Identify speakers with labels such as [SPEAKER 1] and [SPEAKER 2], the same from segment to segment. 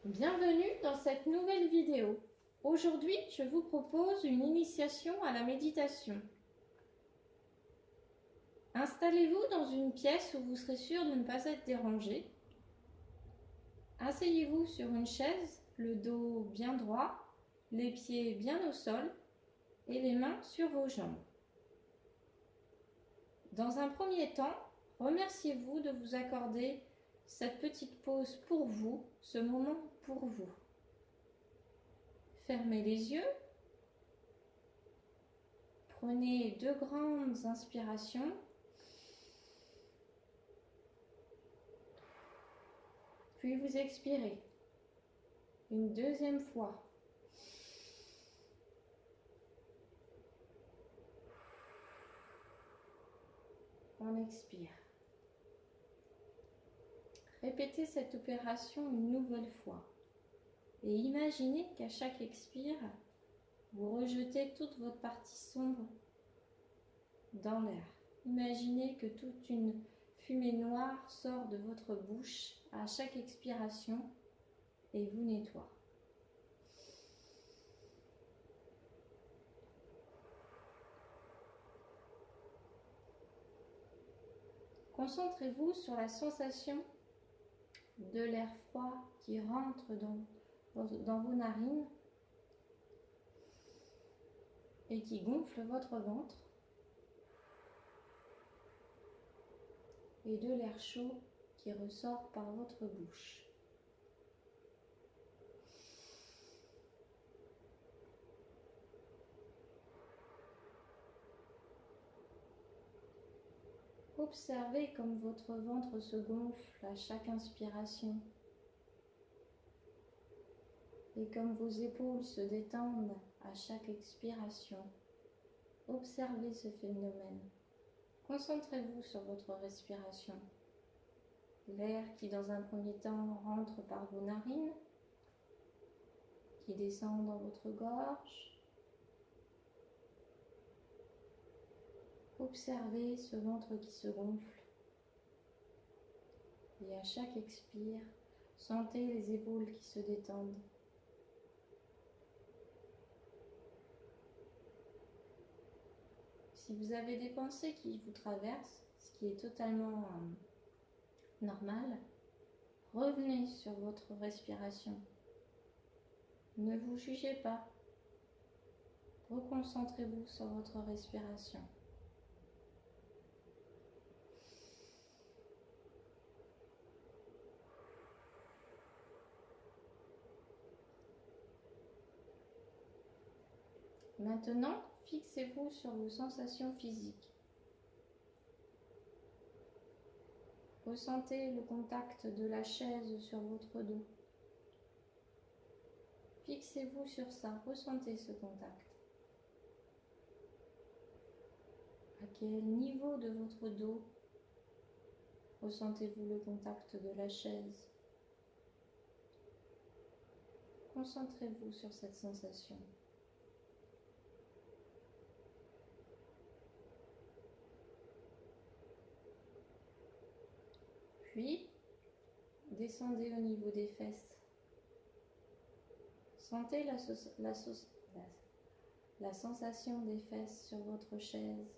[SPEAKER 1] Bienvenue dans cette nouvelle vidéo. Aujourd'hui, je vous propose une initiation à la méditation. Installez-vous dans une pièce où vous serez sûr de ne pas être dérangé. Asseyez-vous sur une chaise, le dos bien droit, les pieds bien au sol et les mains sur vos jambes. Dans un premier temps, remerciez-vous de vous accorder cette petite pause pour vous, ce moment pour vous. Fermez les yeux. Prenez 2 grandes inspirations. Puis vous expirez. Une deuxième fois. On expire. Répétez cette opération une nouvelle fois. Et imaginez qu'à chaque expire, vous rejetez toute votre partie sombre dans l'air. Imaginez que toute une fumée noire sort de votre bouche à chaque expiration et vous nettoie. Concentrez-vous sur la sensation de l'air froid qui rentre dans vos narines et qui gonfle votre ventre, et de l'air chaud qui ressort par votre bouche. Observez comme votre ventre se gonfle à chaque inspiration et comme vos épaules se détendent à chaque expiration. Observez ce phénomène. Concentrez-vous sur votre respiration. L'air qui dans un premier temps rentre par vos narines, qui descend dans votre gorge. Observez ce ventre qui se gonfle. Et à chaque expire, sentez les épaules qui se détendent. Si vous avez des pensées qui vous traversent, ce qui est totalement normal, revenez sur votre respiration. Ne vous jugez pas. Reconcentrez-vous sur votre respiration. Maintenant, fixez-vous sur vos sensations physiques. Ressentez le contact de la chaise sur votre dos. Fixez-vous sur ça, ressentez ce contact. À quel niveau de votre dos ressentez-vous le contact de la chaise? Concentrez-vous sur cette sensation. Puis, descendez au niveau des fesses. Sentez la sensation des fesses sur votre chaise.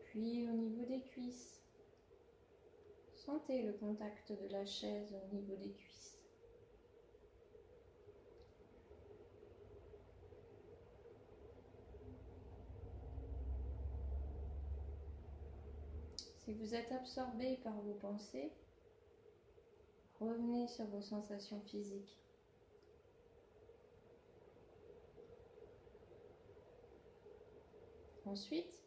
[SPEAKER 1] Puis au niveau des cuisses. Sentez le contact de la chaise au niveau des cuisses. Si vous êtes absorbé par vos pensées, revenez sur vos sensations physiques. Ensuite,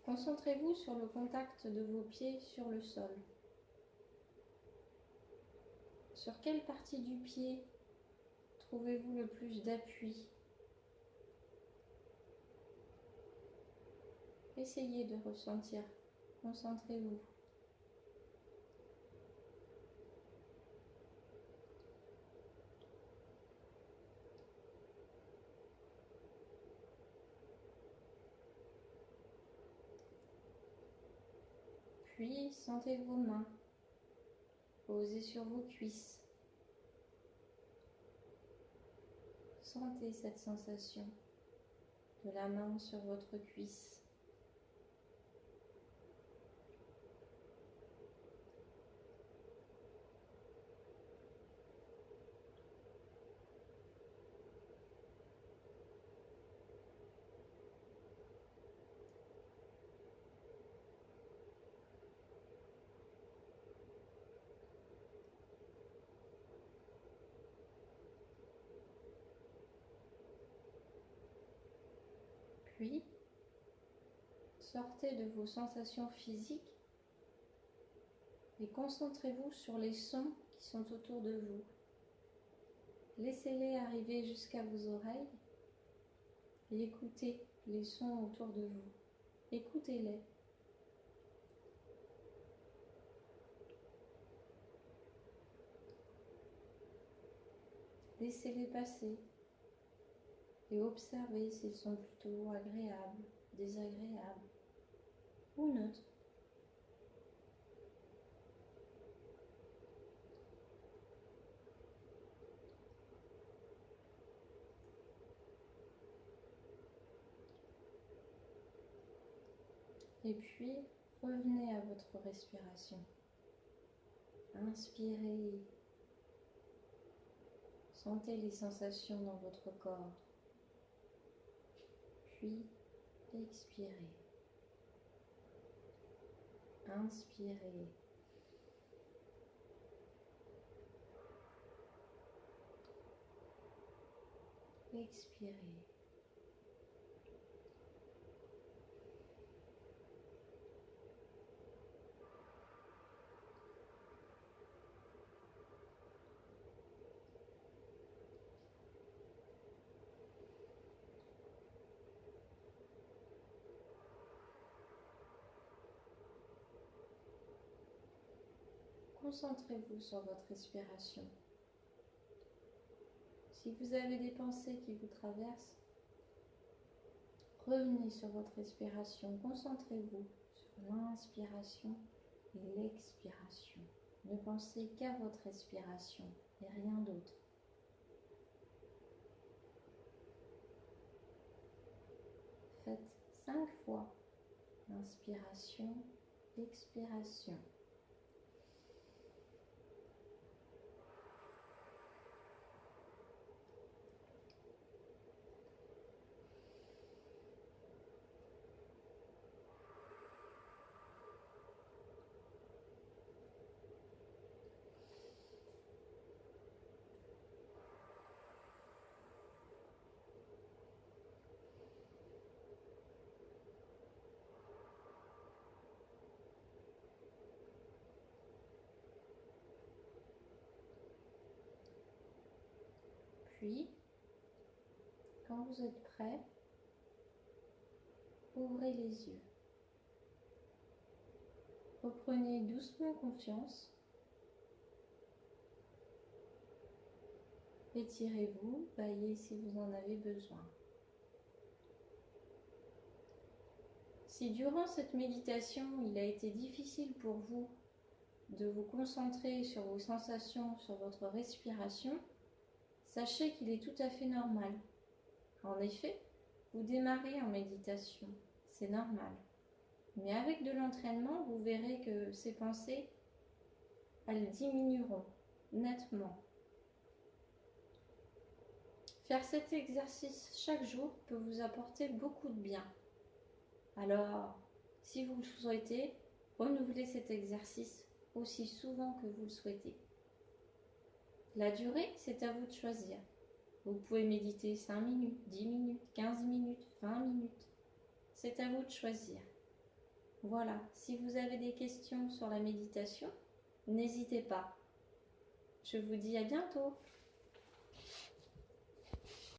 [SPEAKER 1] concentrez-vous sur le contact de vos pieds sur le sol. Sur quelle partie du pied trouvez-vous le plus d'appui? Essayez de ressentir. Concentrez-vous. Puis sentez vos mains posées sur vos cuisses. Sentez cette sensation de la main sur votre cuisse. Puis, sortez de vos sensations physiques et concentrez-vous sur les sons qui sont autour de vous. Laissez-les arriver jusqu'à vos oreilles et écoutez les sons autour de vous. Écoutez-les. Laissez-les passer et observez s'ils sont plutôt agréables, désagréables ou neutres. Et puis, revenez à votre respiration. Inspirez. Sentez les sensations dans votre corps. Puis, expirez. Inspirez. Expirez. Concentrez-vous sur votre respiration. Si vous avez des pensées qui vous traversent, revenez sur votre respiration. Concentrez-vous sur l'inspiration et l'expiration. Ne pensez qu'à votre respiration et rien d'autre. Faites 5 fois inspiration, expiration. Puis, quand vous êtes prêt, ouvrez les yeux. Reprenez doucement confiance. Étirez-vous, baillez si vous en avez besoin. Si durant cette méditation, il a été difficile pour vous de vous concentrer sur vos sensations, sur votre respiration, sachez qu'il est tout à fait normal. En effet, vous démarrez en méditation, c'est normal. Mais avec de l'entraînement, vous verrez que ces pensées, elles diminueront nettement. Faire cet exercice chaque jour peut vous apporter beaucoup de bien. Alors, si vous le souhaitez, renouvelez cet exercice aussi souvent que vous le souhaitez. La durée, c'est à vous de choisir. Vous pouvez méditer 5 minutes, 10 minutes, 15 minutes, 20 minutes. C'est à vous de choisir. Voilà, si vous avez des questions sur la méditation, n'hésitez pas. Je vous dis à bientôt.